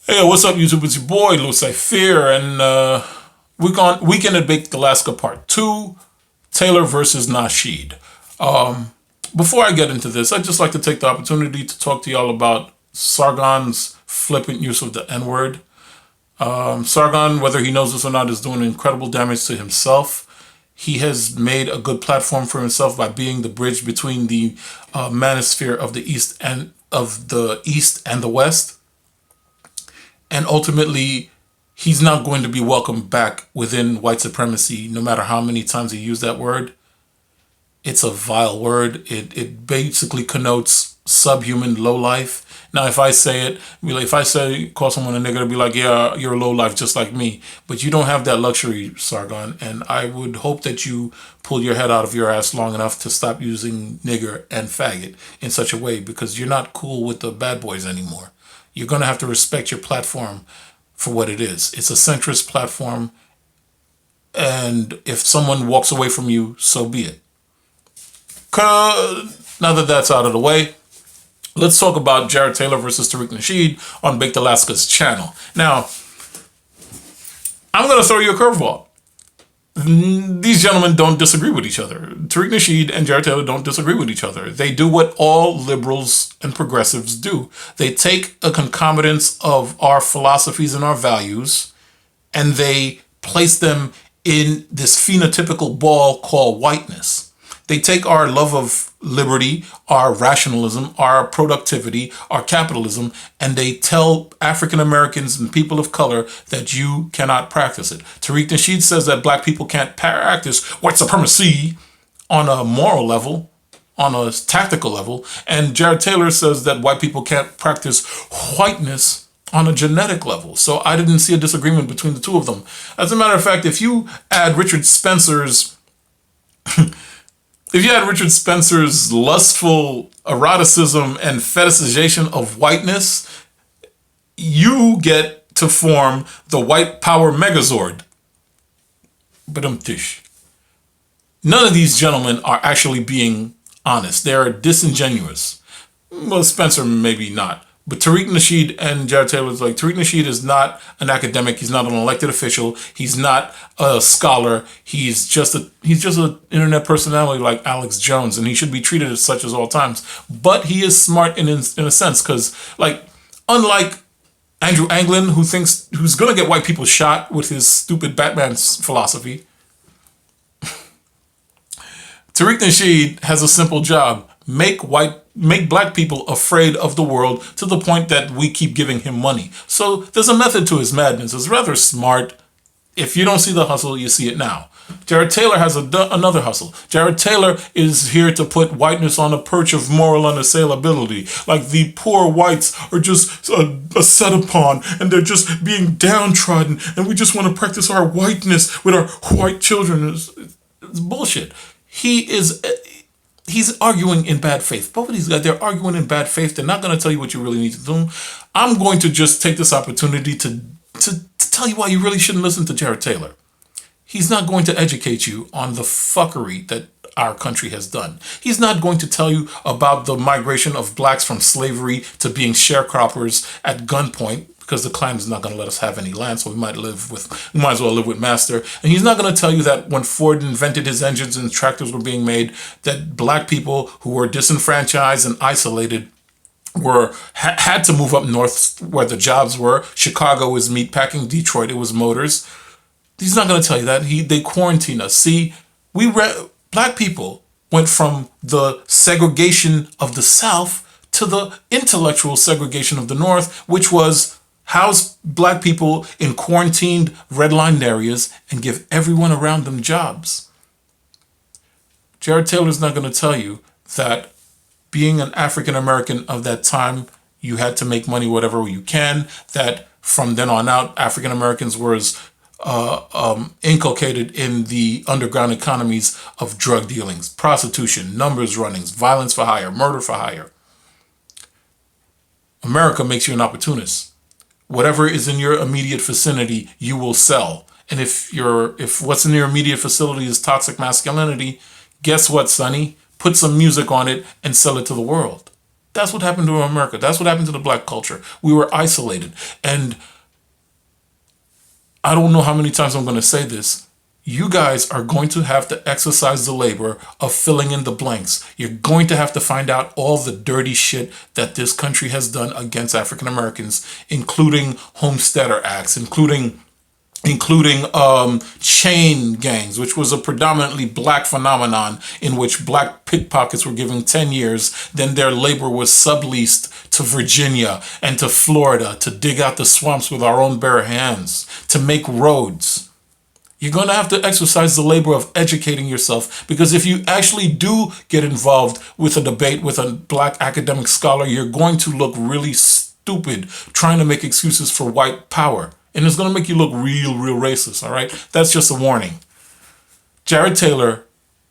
Hey, what's up, YouTube? It's your boy, Lucifer, and Weekend at Baked Alaska Part 2, Taylor versus Nasheed. Before I get into this, I'd just like to take the opportunity to talk to y'all about Sargon's flippant use of the N-word. Sargon, whether he knows this or not, is doing incredible damage to himself. He has made a good platform for himself by being the bridge between the manosphere of the East and the West. And ultimately, he's not going to be welcomed back within white supremacy, no matter how many times he used that word. It's a vile word. It basically connotes subhuman low life. Now, if I say it, if I say call someone a nigger, they'll be like, yeah, you're low life just like me. But you don't have that luxury, Sargon. And I would hope that you pull your head out of your ass long enough to stop using nigger and faggot in such a way, because you're not cool with the bad boys anymore. You're going to have to respect your platform for what it is. It's a centrist platform. And if someone walks away from you, so be it. Now that that's out of the way, let's talk about Jared Taylor versus Tariq Nasheed on Baked Alaska's channel. Now, I'm going to throw you a curveball. These gentlemen don't disagree with each other. Tariq Nasheed and Jared Taylor don't disagree with each other. They do what all liberals and progressives do. They take a concomitance of our philosophies and our values, and they place them in this phenotypical ball called whiteness. They take our love of liberty, our rationalism, our productivity, our capitalism, and they tell African Americans and people of color that you cannot practice it. Tariq Nasheed says that black people can't practice white supremacy on a moral level, on a tactical level, and Jared Taylor says that white people can't practice whiteness on a genetic level. So I didn't see a disagreement between the two of them. As a matter of fact, if you add Richard Spencer's lustful eroticism and fetishization of whiteness, you get to form the white power megazord. But none of these gentlemen are actually being honest. They are disingenuous. Well, Spencer maybe not. But Tariq Nasheed and Jared Taylor is like, Tariq Nasheed is not an academic. He's not an elected official. He's not a scholar. He's just an internet personality like Alex Jones, and he should be treated as such at all times. But he is smart in a sense, because unlike Andrew Anglin, who's gonna get white people shot with his stupid Batman philosophy, Tariq Nasheed has a simple job: make black people afraid of the world to the point that we keep giving him money. So there's a method to his madness. It's rather smart. If you don't see the hustle, you see it now. Jared Taylor has another hustle. Jared Taylor is here to put whiteness on a perch of moral unassailability. Like the poor whites are just set upon, and they're just being downtrodden, and we just want to practice our whiteness with our white children. It's bullshit. He's arguing in bad faith. Both of these guys, they're arguing in bad faith. They're not going to tell you what you really need to do. I'm going to just take this opportunity to tell you why you really shouldn't listen to Jared Taylor. He's not going to educate you on the fuckery that our country has done. He's not going to tell you about the migration of blacks from slavery to being sharecroppers at gunpoint, because the Klan is not going to let us have any land, so we might as well live with master. And he's not going to tell you that when Ford invented his engines and tractors were being made, that black people who were disenfranchised and isolated had to move up north where the jobs were. Chicago was meatpacking, Detroit it was motors. He's not going to tell you that. They quarantine us. See, black people went from the segregation of the South to the intellectual segregation of the North, which was house black people in quarantined, redlined areas and give everyone around them jobs. Jared Taylor's not going to tell you that being an African American of that time, you had to make money whatever you can, that from then on out, African Americans were inculcated in the underground economies of drug dealings, prostitution, numbers runnings, violence for hire, murder for hire. America makes you an opportunist. Whatever is in your immediate vicinity, you will sell. And if what's in your immediate facility is toxic masculinity, guess what, Sonny? Put some music on it and sell it to the world. That's what happened to America. That's what happened to the black culture. We were isolated. And I don't know how many times I'm going to say this. You guys are going to have to exercise the labor of filling in the blanks. You're going to have to find out all the dirty shit that this country has done against African Americans, including Homesteader Acts, including chain gangs, which was a predominantly black phenomenon in which black pickpockets were given 10 years. Then their labor was subleased to Virginia and to Florida to dig out the swamps with our own bare hands, to make roads. You're going to have to exercise the labor of educating yourself, because if you actually do get involved with a debate with a black academic scholar, you're going to look really stupid trying to make excuses for white power. And it's going to make you look real racist, all right? That's just a warning. Jared Taylor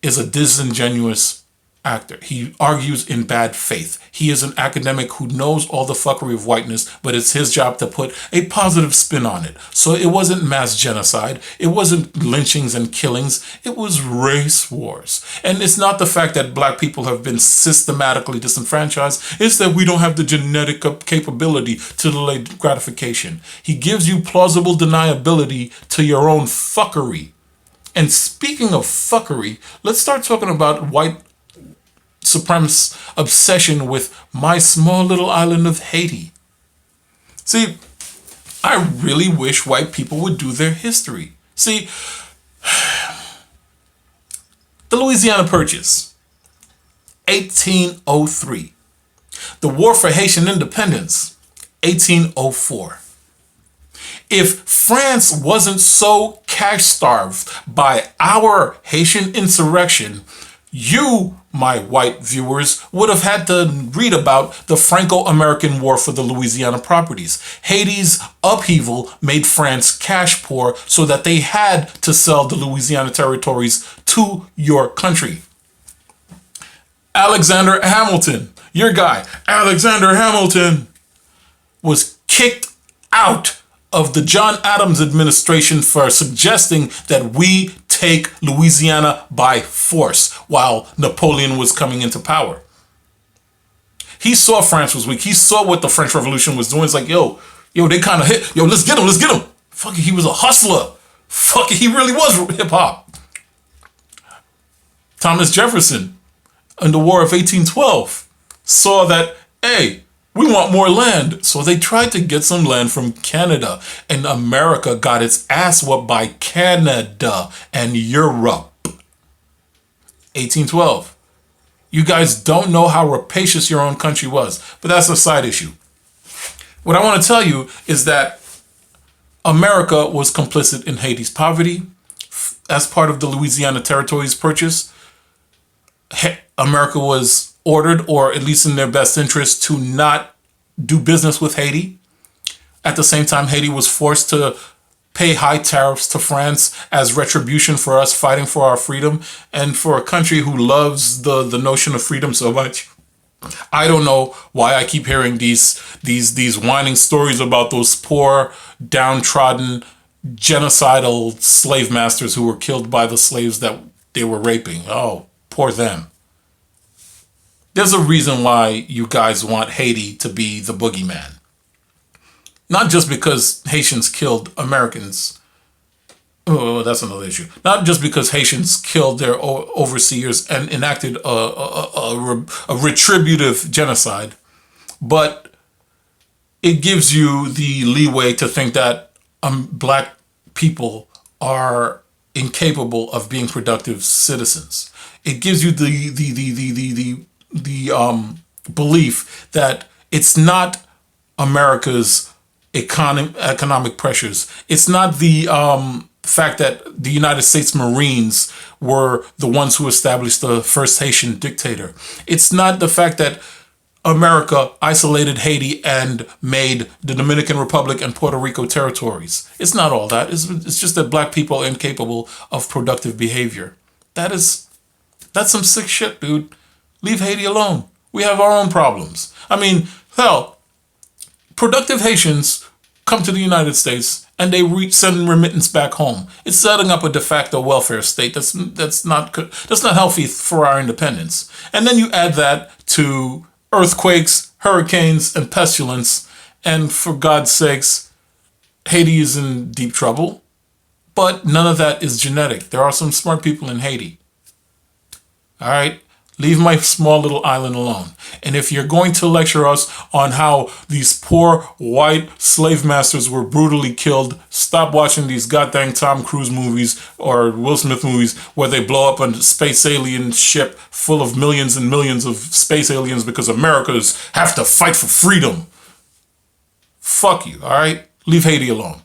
is a disingenuous actor. He argues in bad faith. He is an academic who knows all the fuckery of whiteness, but it's his job to put a positive spin on it. So it wasn't mass genocide. It wasn't lynchings and killings. It was race wars. And it's not the fact that black people have been systematically disenfranchised. It's that we don't have the genetic capability to delay gratification. He gives you plausible deniability to your own fuckery. And speaking of fuckery, let's start talking about white supremacist obsession with my small little island of Haiti. See, I really wish white people would do their history. See, the Louisiana Purchase, 1803. The War for Haitian Independence, 1804. If France wasn't so cash-starved by our Haitian insurrection, you, my white viewers, would have had to read about the Franco-American War for the Louisiana properties. Haiti's upheaval made France cash poor so that they had to sell the Louisiana territories to your country. Alexander Hamilton, your guy, Alexander Hamilton, was kicked out of the John Adams administration for suggesting that we take Louisiana by force while Napoleon was coming into power. He saw France was weak. He saw what the French Revolution was doing. It's like, yo, they kind of hit. Yo, let's get him. Fuck it, he was a hustler. Fuck it, he really was hip hop. Thomas Jefferson, in the War of 1812, saw that, hey, we want more land. So they tried to get some land from Canada, and America got its ass whooped by Canada and Europe. 1812. You guys don't know how rapacious your own country was, but that's a side issue. What I want to tell you is that America was complicit in Haiti's poverty. As part of the Louisiana Territories Purchase, America was ordered, or at least in their best interest, to not do business with Haiti. At the same time, Haiti was forced to pay high tariffs to France as retribution for us fighting for our freedom. And for a country who loves the notion of freedom so much, I don't know why I keep hearing these whining stories about those poor, downtrodden, genocidal slave masters who were killed by the slaves that they were raping. Oh, poor them. There's a reason why you guys want Haiti to be the boogeyman. Not just because Haitians killed Americans. Oh, that's another issue. Not just because Haitians killed their overseers and enacted a retributive genocide, but it gives you the leeway to think that black people are incapable of being productive citizens. It gives you the belief that it's not America's economic pressures. It's not the fact that the United States Marines were the ones who established the first Haitian dictator. It's not the fact that America isolated Haiti and made the Dominican Republic and Puerto Rico territories. It's not all that. It's just that black people are incapable of productive behavior. That's some sick shit, dude. Leave Haiti alone. We have our own problems. I mean, hell, productive Haitians come to the United States and they send remittance back home. It's setting up a de facto welfare state that's not healthy for our independence. And then you add that to earthquakes, hurricanes, and pestilence. And for God's sakes, Haiti is in deep trouble. But none of that is genetic. There are some smart people in Haiti. All right? Leave my small little island alone. And if you're going to lecture us on how these poor white slave masters were brutally killed, stop watching these goddamn Tom Cruise movies or Will Smith movies where they blow up a space alien ship full of millions and millions of space aliens because Americans have to fight for freedom. Fuck you, all right? Leave Haiti alone.